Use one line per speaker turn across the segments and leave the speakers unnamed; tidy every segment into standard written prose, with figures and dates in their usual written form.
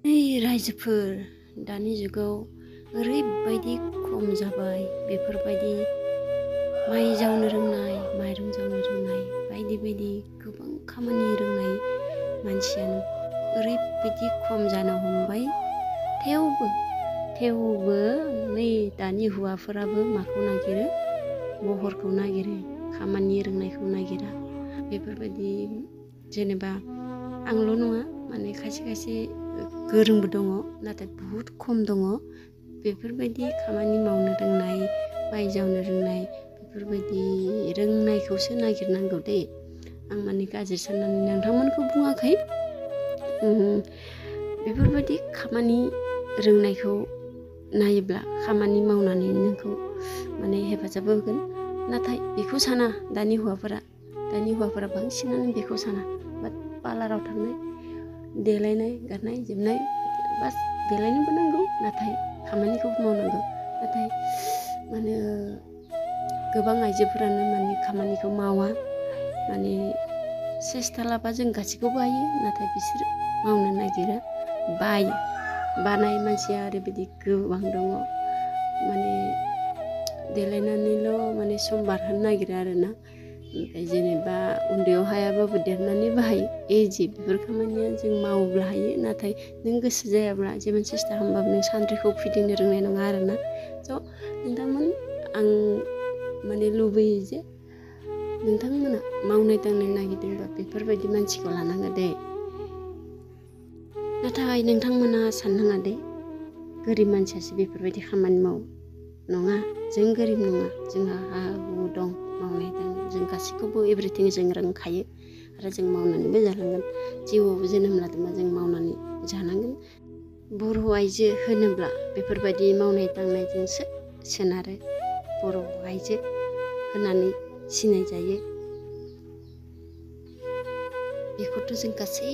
रायजोफोर दानि जुगाव ओरैबायदि खम जाबाय बेफोरबायदि माइ जावनो रोंनाय माइरं जावनो रोंनाय बायदि बायदि गोबां खामानि रोंनाय मानसियानो ओरैबायदि खम जानो हमबाय। थेवबो नै दानि हौवाफोराबो माखौ नागिरो महरखौ नागिरो खामानि रोंनायखौ नागिरा। बेफोरबायदि जेनेबा आंल' नङा माने खायसे गोरोंबो दङ नाथाय बहुद खम दङ बेफोरबायदि खामानि मावनो रोंनाय माइ जावनो रोंनाय बेफोरबायदि रोंनायखौसो नागिरनांगौ दे। आं माने गाज्रि साननानै नोंथांमोनखौ बुङाखै। बेफोरबायदि खामानि रोंनायखौ नायोब्ला खामानि मावनानै नोंखौ माने हेफाजाब होगोन। नाथाय बेखौ साना दानि हौवाफोरा बांसिनानो बेखौ साना। बाट पार्लाराव थांनाय देलायनाय गाननाय जोमनाय बास देलायनोबो नांगौ नाथाय खामानिखौबो मावनांगौ। नाथाय माने गोबां आइजोफोरानो माने खामानिखौ मावा माने सेस्था लाबा जों गासैखौबो हायो नाथाय बिसोर मावनो नागिरा बानाय मानसिया ओरैबायदि गोबां दङ माने देलायनानैल' माने सम बारहोनो नागिरो आरोना। ओमफ्राय जेनेबा उन्दैयाव हायाबाबो देरनानै बाहायो एजि बेफोर खामानिया जों मावोब्ला हायो। नाथाय नों गोसो जायाब्ला जेबो सेस्था खालामबाबो नों सान्द्रिखौ फिदिंनो रोंनाय नङा आरोना। स' नोंथांमोन आं माने लुबैयो जे नोंथांमोना मावनाय दांनाय नागिरदोंबा बेफोरबायदि मानसिखौ लानांगौ दे। नाथाय नोंथांमोना साननाङा दे गोरिब मानसियासो बेफोरबायदि खामानि मावो। नङा, जों गोरिब नङा, जोंहा हा हु दं मावनाय दांनाय जों गासैखौबो एभ्रिथिं जों रोंखायो आरो जों मावनानैबो जालांगोन। जिउआव जोनोम लादोंबा जों मावनानै जानांगोन। बर' आइजो होनोब्ला बेफोरबायदि मावनाय दांनायजोंसो सोनारो बर' आइजो होननानै सिनायजायो। बेखौथ' जों गासै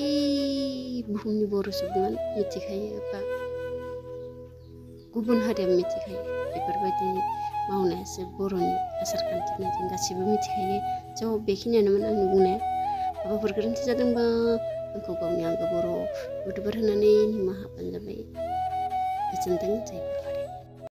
बुहुमनि बर' सुबुङानो मिथिखायो बा गुबुन हारियाबो मिथिखायो। बेफोरबायदि मावनायासो बर'नि आसार खान्थि होनना जों गासैबो मिथिखायो। स' बेखिनियानोमोन आंनि बुंनाया। माबाफोर गोरोन्थि जादोंबा आंखौ गावनि आंगो बर' इउटुबार होननानै निमाहा होबानो जाबाय। गोजोनथों।